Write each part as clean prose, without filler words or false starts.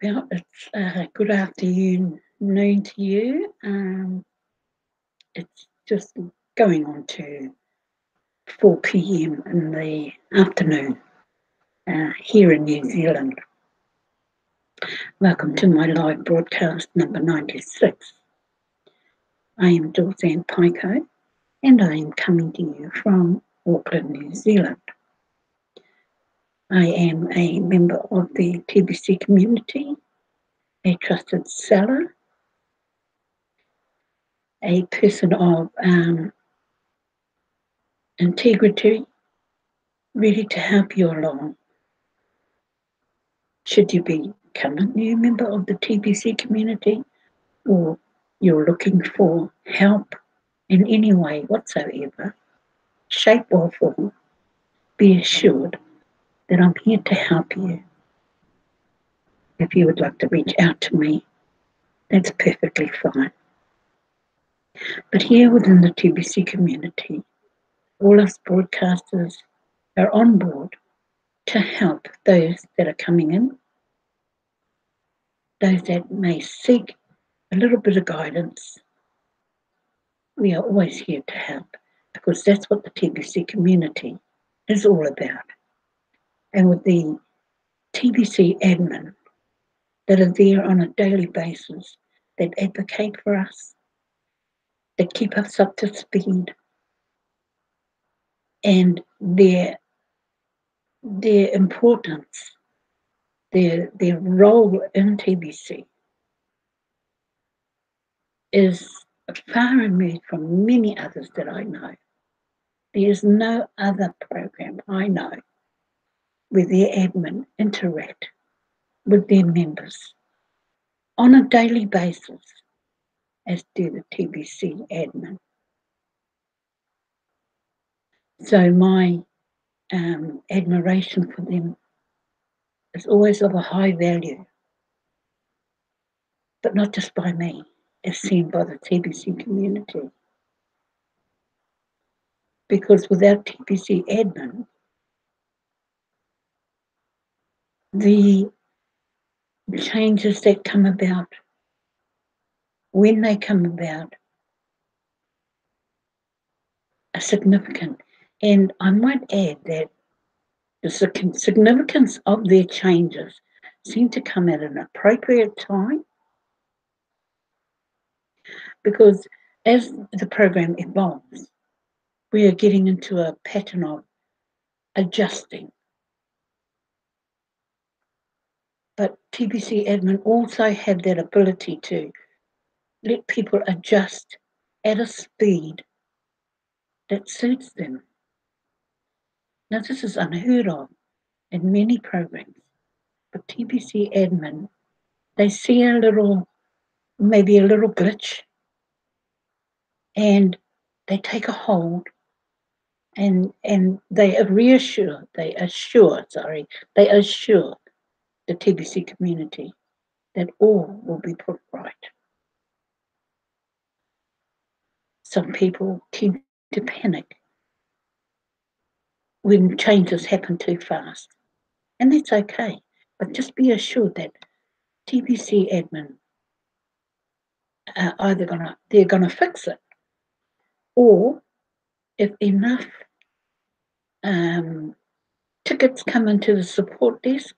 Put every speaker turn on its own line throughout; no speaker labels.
Well, it's good afternoon to you. It's just going on to 4 p.m. in the afternoon here in New Zealand. Welcome to my live broadcast number 96. I am Julz and Paekau, and I am coming to you from Auckland, New Zealand. I am a member of the TBC community, a trusted seller, a person of integrity, ready to help you along. Should you become a new member of the TBC community, or you're looking for help in any way whatsoever, shape or form, be assured that I'm here to help you. If you would like to reach out to me, that's perfectly fine. But here within the TBC community, all us broadcasters are on board to help those that are coming in, those that may seek a little bit of guidance. We are always here to help, because that's what the TBC community is all about. And with the TBC admin that are there on a daily basis, that advocate for us, that keep us up to speed, and their importance, their role in TBC is far removed from many others that I know. There is no other program I know where their admin interact with their members on a daily basis as do the TBC admin. So my admiration for them is always of a high value, but not just by me, as seen by the TBC community. Because without TBC admin, the changes that come about, when they come about, are significant. And I might add that the significance of their changes seem to come at an appropriate time, because as the program evolves, we are getting into a pattern of adjusting. But TBC admin also have that ability to let people adjust at a speed that suits them. Now, this is unheard of in many programs, but TBC admin, they see maybe a little glitch, and they take a hold, and they assure the TBC community that all will be put right. Some people tend to panic when changes happen too fast, and that's okay. But just be assured that TBC admin are they're gonna fix it, or if enough tickets come into the support desk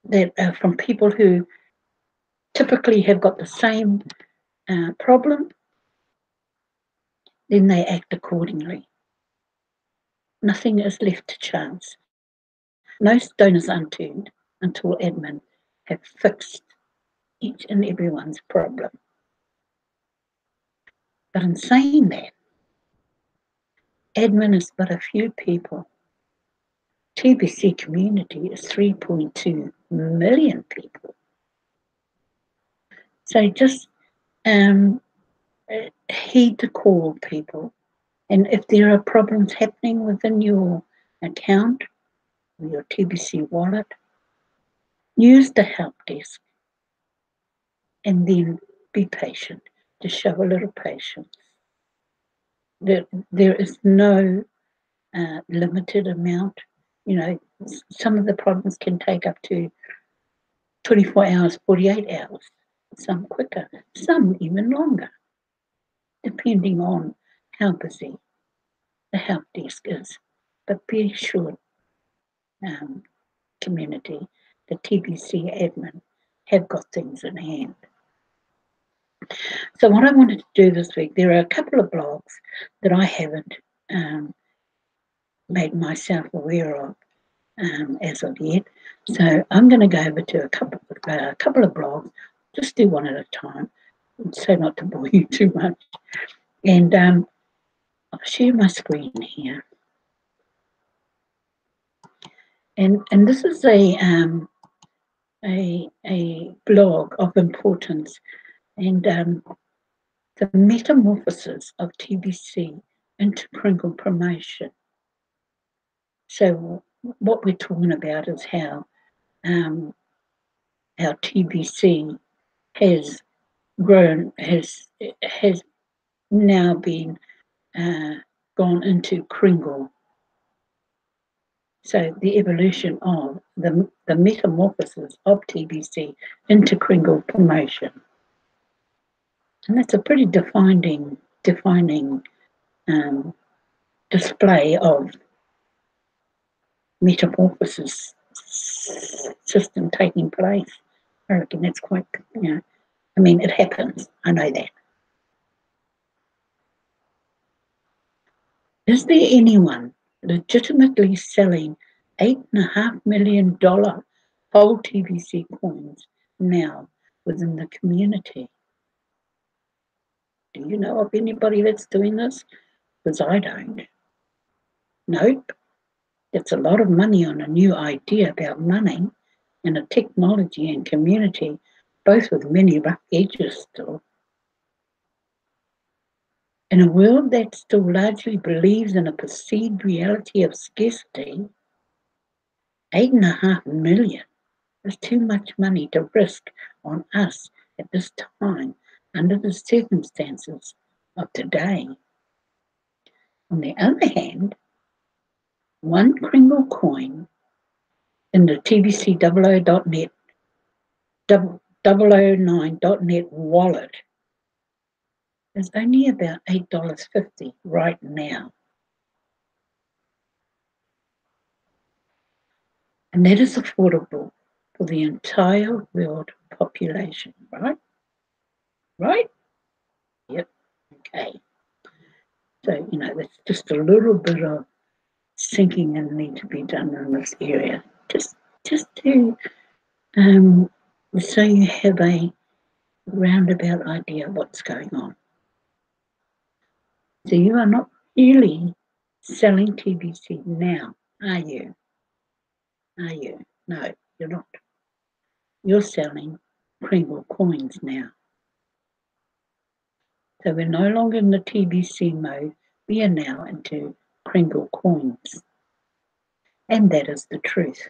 that are from people who typically have got the same problem, then they act accordingly. Nothing is left to chance. No stone is unturned until admin have fixed each and everyone's problem. But in saying that, admin is but a few people. TBC community is 3.2 million people. So just heed the call, people. And if there are problems happening within your account or your TBC wallet, use the help desk, and then be patient. Just show a little patience. There is no limited amount. Some of the problems can take up to 24 hours, 48 hours, some quicker, some even longer, depending on how busy the help desk is. But be assured, community, the TBC admin have got things in hand. So what I wanted to do this week, there are a couple of blogs that I haven't made myself aware of as of yet. So I'm going to go over to a couple of blogs, just do one at a time, so not to bore you too much. And I'll share my screen here. And this is a blog of importance, and the metamorphosis of TBC into Kringle promotion. So what we're talking about is how TBC has grown, has now been gone into Kringle. So the evolution of the metamorphosis of TBC into Kringle promotion. And that's a pretty defining display of metamorphosis system taking place. I reckon that's quite, I mean, it happens. I know that. Is there anyone legitimately selling $8.5 million whole TBC coins now within the community? Do you know of anybody that's doing this? Because I don't. Nope. It's a lot of money on a new idea about money and a technology and community, both with many rough edges still. In a world that still largely believes in a perceived reality of scarcity, $8.5 million is too much money to risk on us at this time under the circumstances of today. On the other hand, one Kringle coin in the TBC 00.net 009.net wallet is only about $8.50 right now. And that is affordable for the entire world population, right? Right? Yep. Okay. So, that's just a little bit of sinking in need to be done in this area. Just to so you have a roundabout idea of what's going on. So you are not really selling TBC now, are you? Are you? No, you're not. You're selling Kringle coins now. So we're no longer in the TBC mode. We are now into Kringle coins. And that is the truth.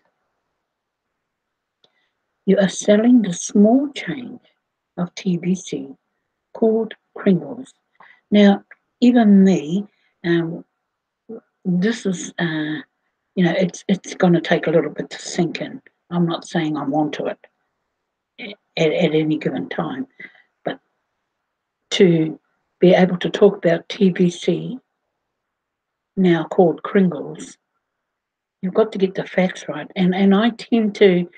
You are selling the small change of TBC called Kringles. Now, even me, this is, it's going to take a little bit to sink in. I'm not saying I'm onto it at any given time, but to be able to talk about TBC, now called Kringles, you've got to get the facts right. And I tend to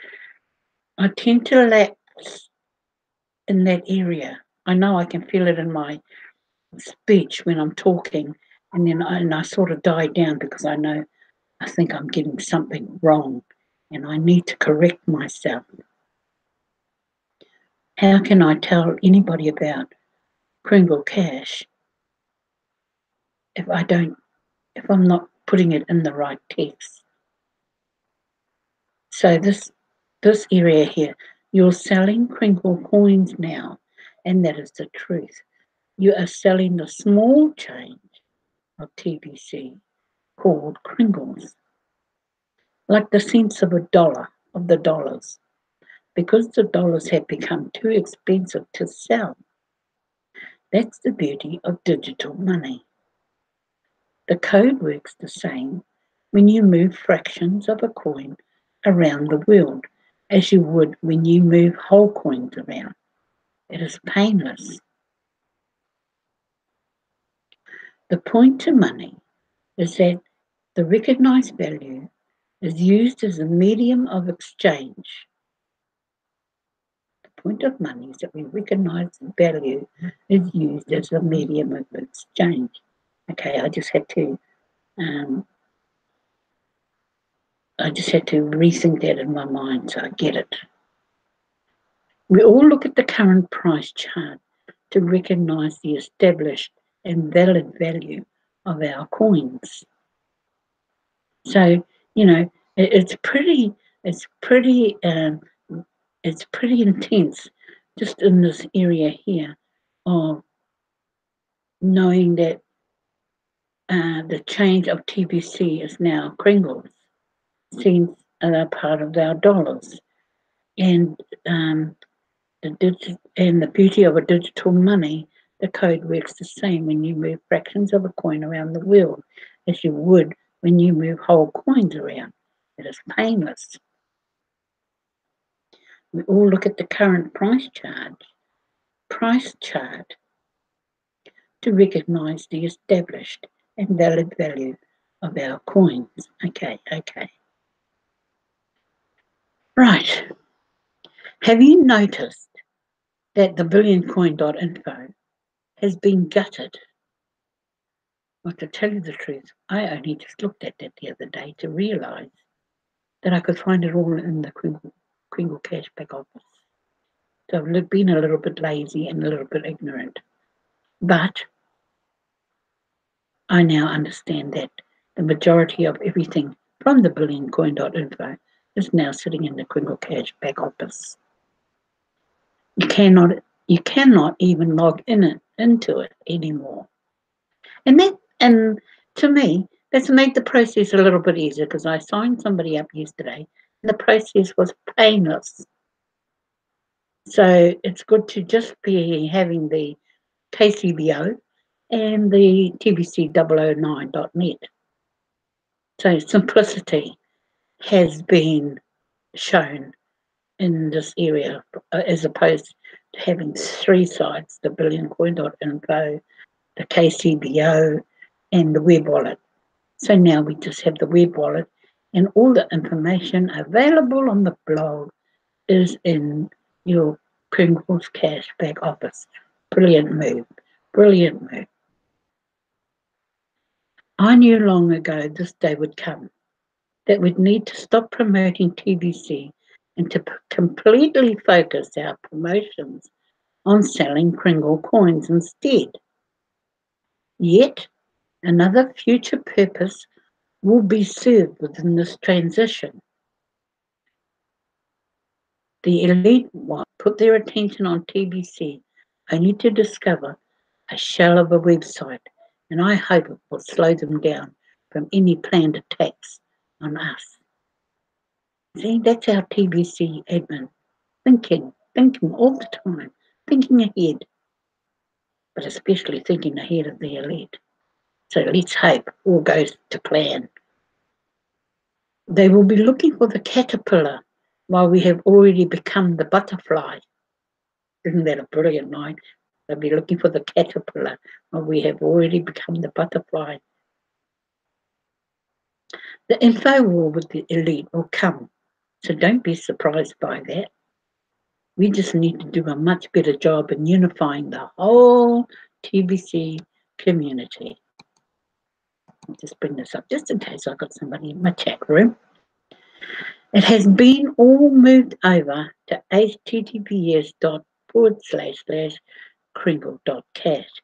lapse in that area. I know I can feel it in my speech when I'm talking, and then I sort of die down because I think I'm getting something wrong and I need to correct myself. How can I tell anybody about Kringles Cash if I'm not putting it in the right text? So this area here, you're selling Kringle coins now, and that is the truth. You are selling the small change of TBC called Kringles, like the cents of the dollars, because the dollars have become too expensive to sell. That's the beauty of digital money. The code works the same when you move fractions of a coin around the world, as you would when you move whole coins around. It is painless. The point to money is that the recognized value is used as a medium of exchange. The point of money is that we recognize the value is used as a medium of exchange. Okay, I just had to rethink that in my mind so I get it. We all look at the current price chart to recognize the established and valid value of our coins. So, you know, it's pretty intense just in this area here of knowing that the change of TBC is now Kringles, seems a part of our dollars. And the beauty of a digital money, the code works the same when you move fractions of a coin around the world as you would when you move whole coins around. It is painless. We all look at the current price chart to recognize the established and valid value of our coins. Okay. Right. Have you noticed that the billioncoin.info has been gutted? Well, to tell you the truth, I only just looked at that the other day to realise that I could find it all in the Kringles Cash Back Office. So I've been a little bit lazy and a little bit ignorant. But I now understand that the majority of everything from the billioncoin.info is now sitting in the Kringles Cash Back Office. You cannot even log into it anymore. And to me, that's made the process a little bit easier because I signed somebody up yesterday and the process was painless. So it's good to just be having the KCBO and the TBC 009.net. So simplicity has been shown in this area as opposed to having three sites, the billioncoin.info, the KCBO, and the web wallet. So now we just have the web wallet and all the information available on the blog is in your Kringles Cash Back Office. Brilliant move. I knew long ago this day would come, that we'd need to stop promoting TBC and to completely focus our promotions on selling Kringle coins instead. Yet, another future purpose will be served within this transition. The elite put their attention on TBC only to discover a shell of a website, and I hope it will slow them down from any planned attacks on us. See, that's our TBC admin, thinking all the time, thinking ahead, but especially thinking ahead of the elite. So let's hope all goes to plan. They will be looking for the caterpillar while we have already become the butterfly. Isn't that a brilliant line? They'll be looking for the caterpillar while we have already become the butterfly. The info war with the elite will come, so don't be surprised by that. We just need to do a much better job in unifying the whole TBC community. I'll just bring this up just in case I've got somebody in my chat room. It has been all moved over to https://kringle.cash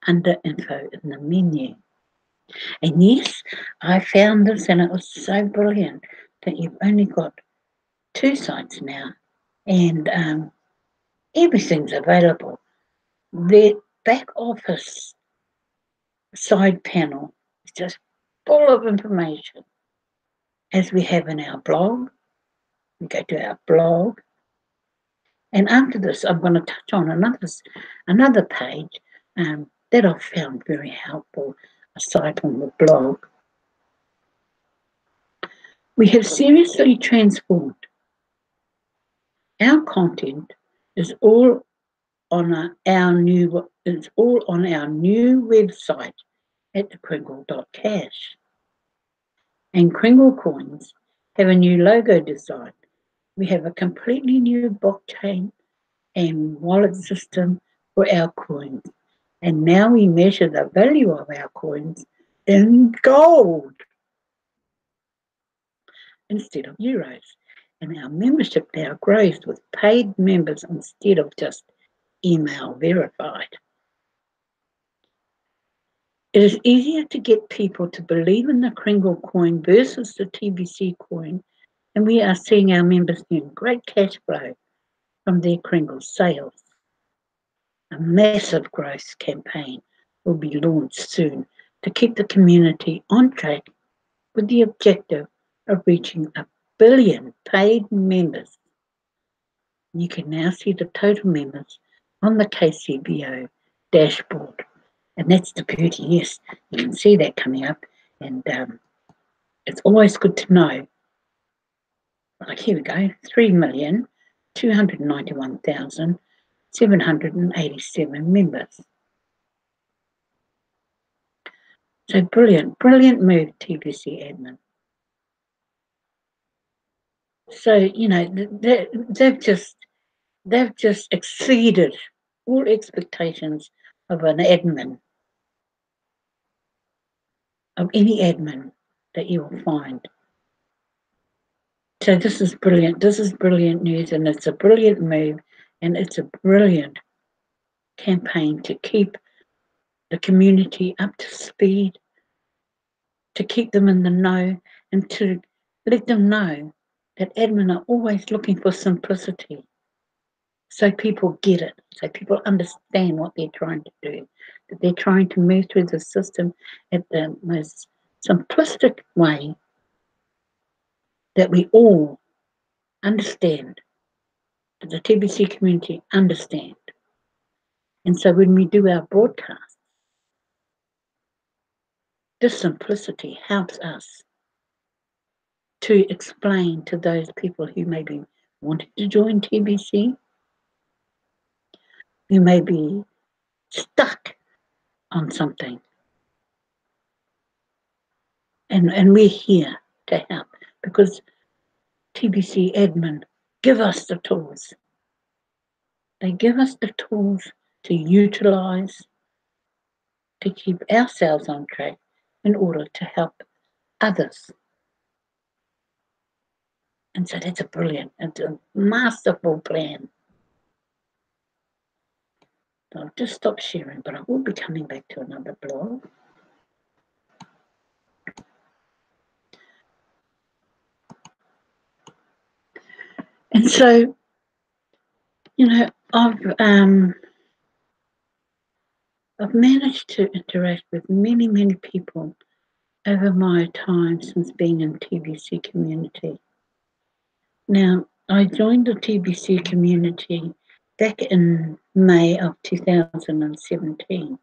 under info in the menu. And yes, I found this and it was so brilliant that you've only got two sites now and everything's available. The back office side panel is just full of information. As we have in our blog, we go to our blog. And after this, I'm going to touch on another page that I've found very helpful, aside from the blog. We have seriously transformed Our content is all on our new website at the Kringle.cash. And Kringle coins have a new logo design. We have a completely new blockchain and wallet system for our coins. And now we measure the value of our coins in gold instead of euros. And our membership now grows with paid members instead of just email verified. It is easier to get people to believe in the Kringle coin versus the TBC coin, and we are seeing our members earn great cash flow from their Kringle sales. A massive growth campaign will be launched soon to keep the community on track with the objective of reaching 1 billion paid members. You can now see the total members on the KCBO dashboard. And that's the beauty, yes, you can see that coming up, and it's always good to know. Like here we go, 3,291,787 members. So brilliant move, TBC admin. So, you know, they've just exceeded all expectations of an admin, of any admin that you will find. So this is brilliant. This is brilliant news, and it's a brilliant move, and it's a brilliant campaign to keep the community up to speed, to keep them in the know, and to let them know that admin are always looking for simplicity. So people get it, so people understand what they're trying to do, that they're trying to move through the system at the most simplistic way that we all understand, that the TBC community understand. And so when we do our broadcast, this simplicity helps us to explain to those people who may be wanting to join TBC, who may be stuck on something. And we're here to help, because TBC admin give us the tools. They give us the tools to utilize, to keep ourselves on track in order to help others. And so that's it's a masterful plan. So I'll just stop sharing, but I will be coming back to another blog. And so, you know, I've managed to interact with many people over my time since being in TBC community. Now, I joined the TBC community back in May of 2017,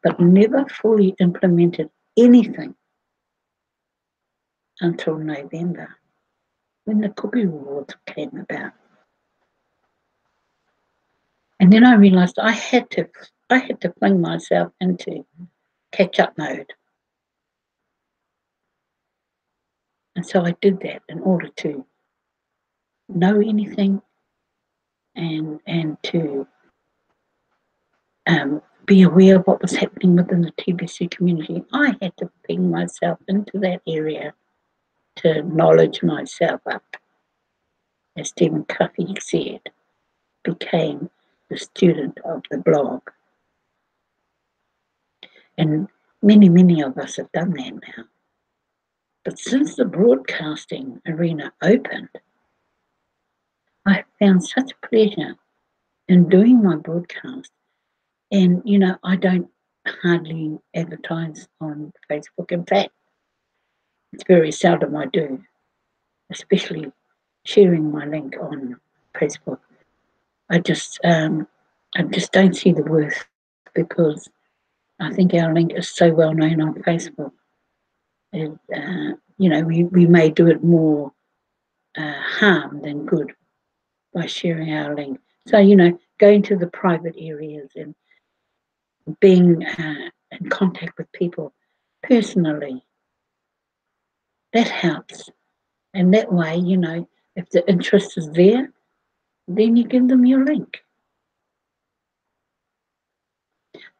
but never fully implemented anything until November, when the Cookie Rewards came about. And then I realised I had to fling myself into catch-up mode. And so I did that in order to know anything and to be aware of what was happening within the TBC community. I had to fling myself into that area to knowledge myself up. As Stephen Covey said, became the student of the blog. And many of us have done that now. But since the broadcasting arena opened, I have found such pleasure in doing my broadcast. And, you know, I don't hardly advertise on Facebook. In fact, it's very seldom I do, especially sharing my link on Facebook. I just don't see the worth, because I think our link is so well known on Facebook. And, you know, we may do it more harm than good. by sharing our link. So, going to the private areas and being in contact with people personally, that helps. And that way, if the interest is there, then you give them your link.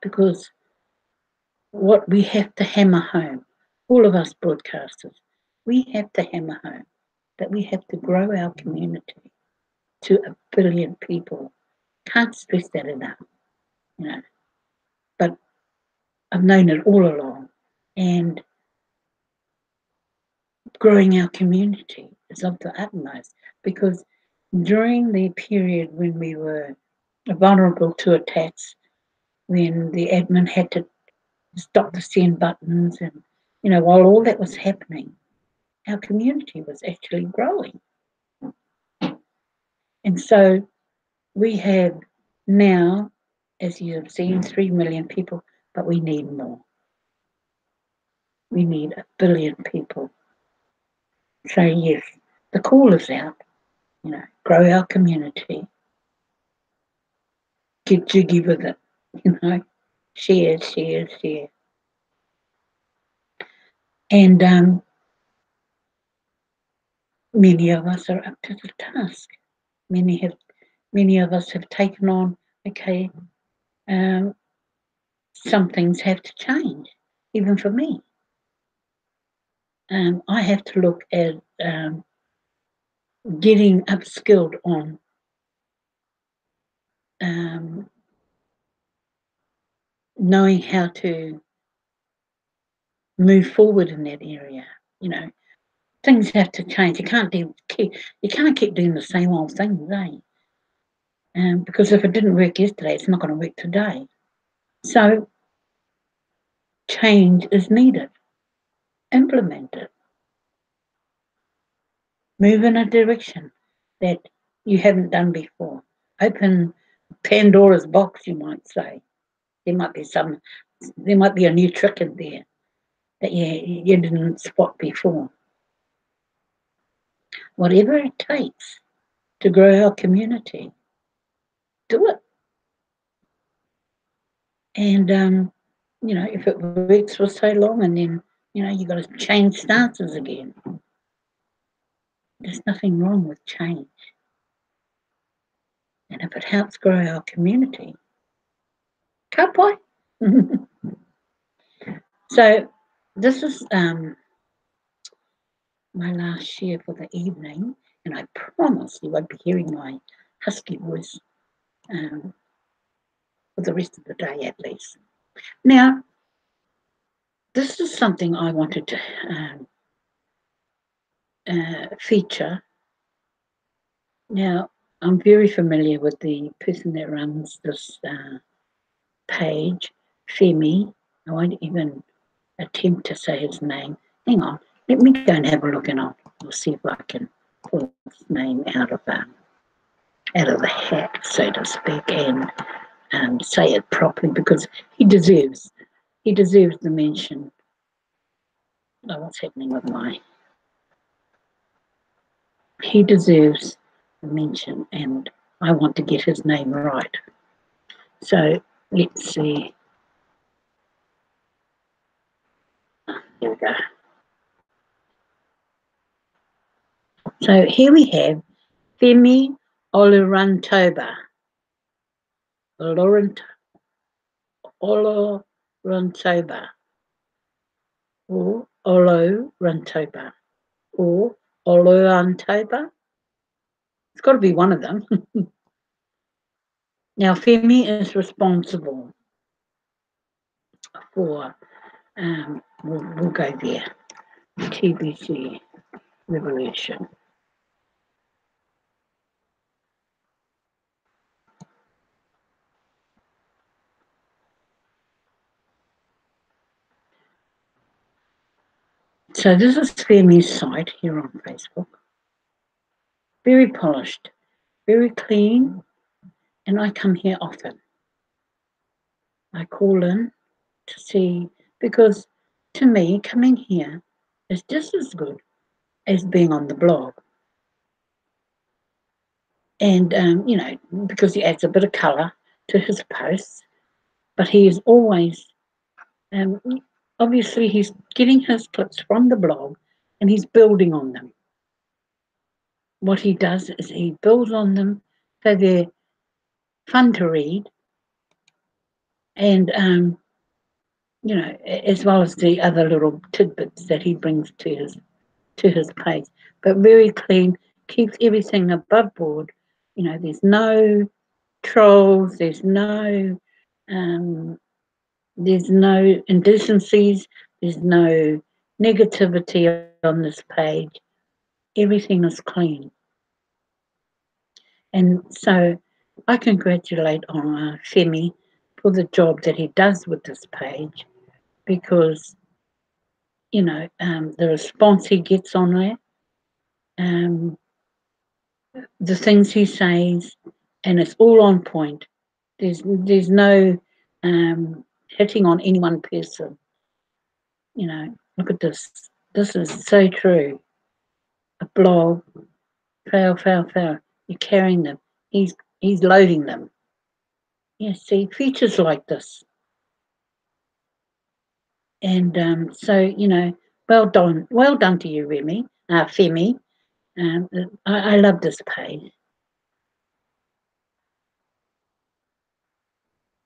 Because what we have to hammer home, all of us broadcasters, we have to hammer home that we have to grow our community to 1 billion people. Can't stress that enough, But I've known it all along. And growing our community is of the utmost, because during the period when we were vulnerable to attacks, when the admin had to stop the send buttons, and while all that was happening, our community was actually growing. And so we have now, as you have seen, 3 million people, but we need more. We need 1 billion people. So yes, the call is out, grow our community, get jiggy with it, share. And many of us are up to the task. Many of us have taken on, okay, some things have to change, even for me. I have to look at getting upskilled on knowing how to move forward in that area. Things have to change. You can't keep doing the same old things, because if it didn't work yesterday, it's not going to work today. So change is needed. Implement it. Move in a direction that you haven't done before. Open Pandora's box, you might say. There might be a new trick in there that you didn't spot before. Whatever it takes to grow our community, do it. And if it works for so long, and then you got to change stances again. There's nothing wrong with change. And if it helps grow our community, ka pai. So this is my last share for the evening, and I promise you won't be hearing my husky voice for the rest of the day at least. Now, this is something I wanted to feature. Now, I'm very familiar with the person that runs this page, Femi. I won't even attempt to say his name. Hang on, let me go and have a look, and I'll see if I can pull his name out of the hat, so to speak, and say it properly, because he deserves the mention. Oh, what's happening with he deserves the mention, and I want to get his name right. So let's see. Here we go. So here we have Femi Olorantoba. Olorantoba. Or Olorantoba. Or Olorantoba. It's got to be one of them. Now, Femi is responsible for, we'll go there, TBC Revolution. So this is Femi's site here on Facebook. Very polished, very clean, and I come here often. I call in to see, because to me, coming here is just as good as being on the blog. And, because he adds a bit of colour to his posts, but he is always, obviously he's getting his clips from the blog and he's building on them. What he does is he builds on them so they're fun to read, and as well as the other little tidbits that he brings to his page. But very clean, keeps everything above board. There's no trolls, there's no indecencies, there's no negativity on this page. Everything is clean. And so I congratulate Femi for the job that he does with this page, because, the response he gets on there, the things he says, and it's all on point. There's no hitting on any one person. Look at this. This is so true. A blog, fail. You're carrying them. He's loading them. See, features like this. And so, well done to you, Femi. I love this page.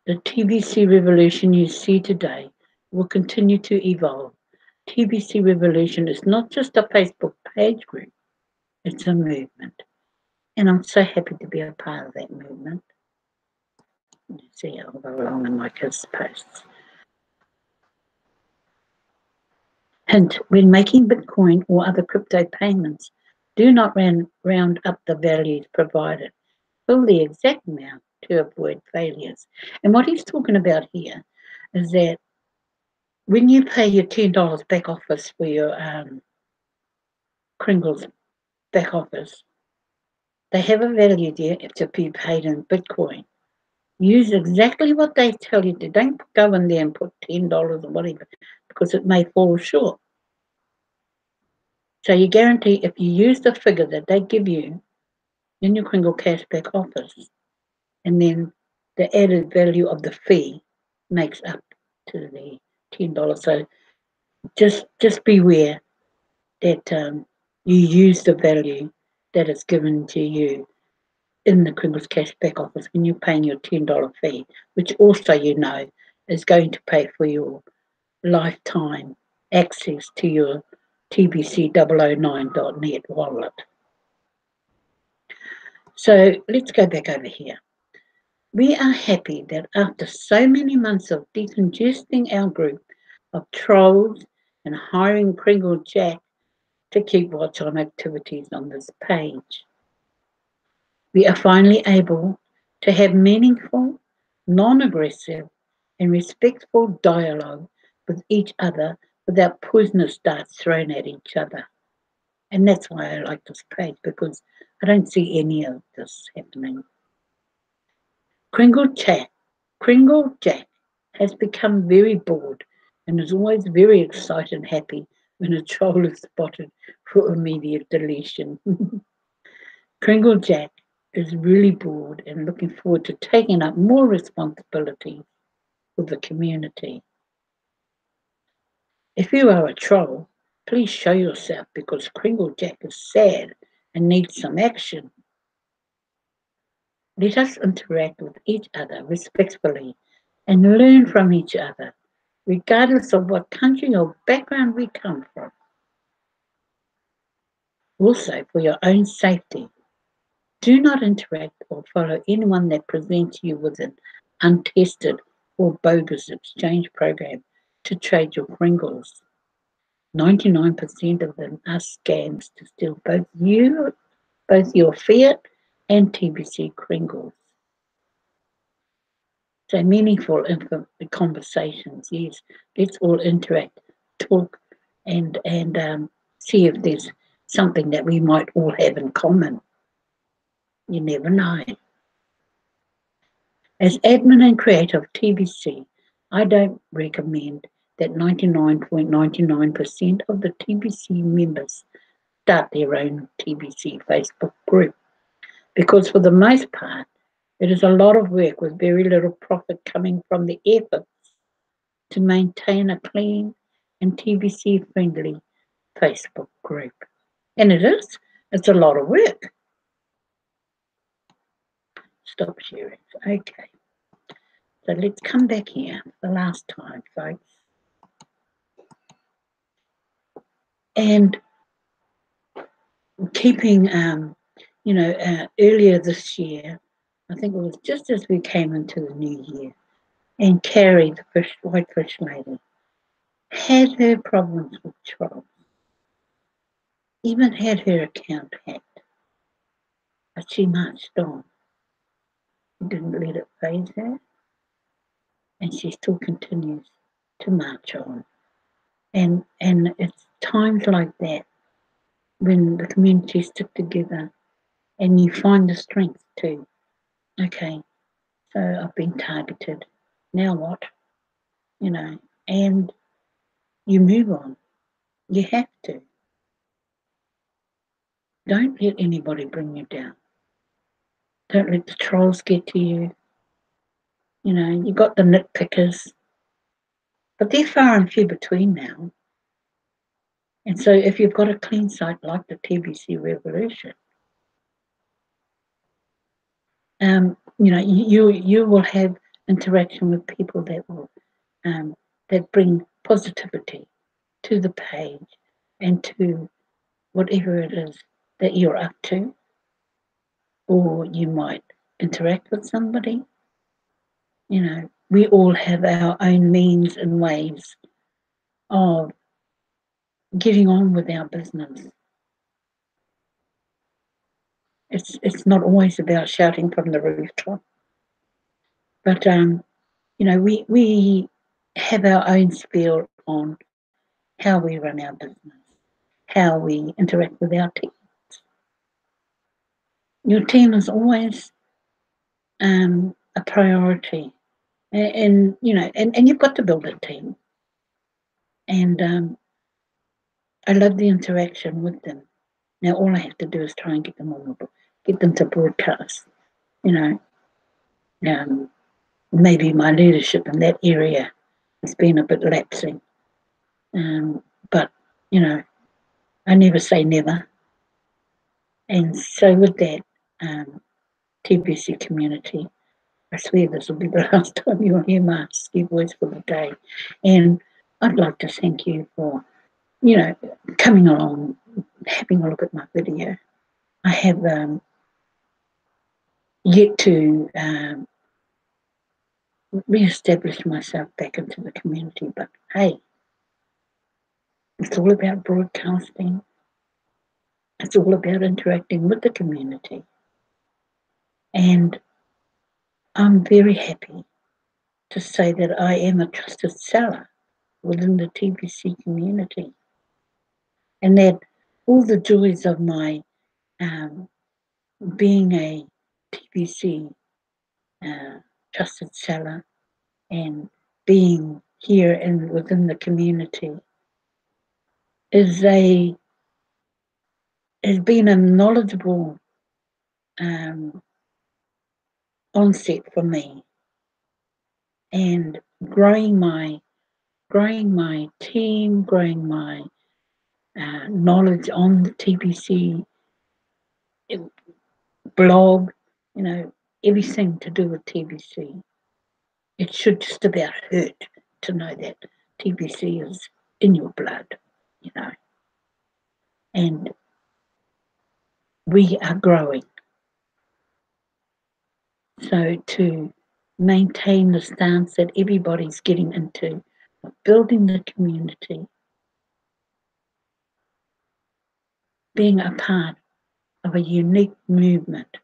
The TBC revolution you see today will continue to evolve. TBC revolution is not just a Facebook page group, it's a movement. And I'm so happy to be a part of that movement. See, I'll go along and like his posts. Hint, when making Bitcoin or other crypto payments, do not round up the values provided. Fill the exact amount to avoid failures. And what he's talking about here is that when you pay your $10 back office for your Kringles Back Office, they have a value there to be paid in Bitcoin. Use exactly what they tell you to. Don't go in there and put $10 or whatever, because it may fall short. So you guarantee if you use the figure that they give you in your Kringles Cash Back Office, and then the added value of the fee makes up to the $10. So just beware that you use the value that is given to you in the Kringles Cash Back Office when you're paying your $10 fee, which also is going to pay for your lifetime access to your TBC009.net wallet. So let's go back over here. We are happy that after so many months of decongesting our group of trolls and hiring Kringle Jack to keep watch on activities on this page, we are finally able to have meaningful, non-aggressive and respectful dialogue with each other without poisonous darts thrown at each other. And that's why I like this page, because I don't see any of this happening. Kringle Jack has become very bored and is always very excited and happy when a troll is spotted for immediate deletion. Kringle Jack is really bored and looking forward to taking up more responsibility for the community. If you are a troll, please show yourself, because Kringle Jack is sad and needs some action. Let us interact with each other respectfully and learn from each other, regardless of what country or background we come from. Also, for your own safety, do not interact or follow anyone that presents you with an untested or bogus exchange program to trade your Kringles. 99% of them are scams to steal both your fiat and TBC Kringles. So meaningful conversations, yes. Let's all interact, talk, and see if there's something that we might all have in common. You never know. As admin and creator of TBC, I don't recommend that 99.99% of the TBC members start their own TBC Facebook group, because for the most part, it is a lot of work with very little profit coming from the efforts to maintain a clean and TBC-friendly Facebook group. And it's a lot of work. Stop sharing. Okay. So let's come back here the last time, folks. And keeping, earlier this year, I think it was just as we came into the new year, and Carrie, the whitefish lady, had her problems with trolls, even had her account hacked, but she marched on. She didn't let it faze her, and she still continues to march on. And it's times like that when the community stick together and you find the strength to, okay, so I've been targeted, now what? And you move on. You have to. Don't let anybody bring you down. Don't let the trolls get to you. You got the nitpickers, but they're far and few between now. And so if you've got a clean site like the TBC Revolution, you will have interaction with people that will that bring positivity to the page and to whatever it is that you're up to, or you might interact with somebody. We all have our own means and ways of getting on with our business. It's not always about shouting from the rooftop, but we have our own spiel on how we run our business, how we interact with our team. Your team is always a priority, and you've got to build a team. And I love the interaction with them. Now all I have to do is try and get them to broadcast. Maybe my leadership in that area has been a bit lapsing, but I never say never. And so with that, TBC community, I swear this will be the last time you'll hear my husky voice for the day. And I'd like to thank you for, coming along, having a look at my video. I have yet to re-establish myself back into the community, but hey, it's all about broadcasting. It's all about interacting with the community. And I'm very happy to say that I am a trusted seller within the TBC community. And that all the joys of my being a TBC trusted seller and being here and within the community has been a knowledgeable onset for me, and growing my team, growing my knowledge on the TBC blog, everything to do with TBC. It should just about hurt to know that TBC is in your blood, and we are growing. So to maintain the stance that everybody's getting into, building the community, being a part of a unique movement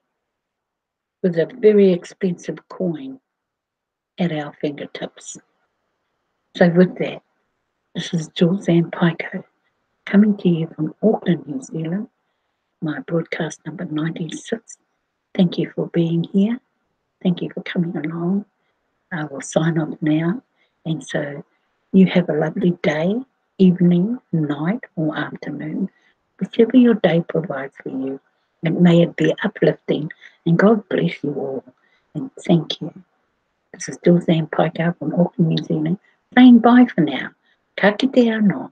with a very expensive coin at our fingertips. So with that, this is Julz and Paekau coming to you from Auckland, New Zealand, my broadcast number 96. Thank you for being here. Thank you for coming along. I will sign off now. And so you have a lovely day, evening, night, or afternoon, whichever your day provides for you. And may it be uplifting, and God bless you all. And thank you. This is still saying Paekau from Auckland, New Zealand, saying bye for now. Ka kite anō.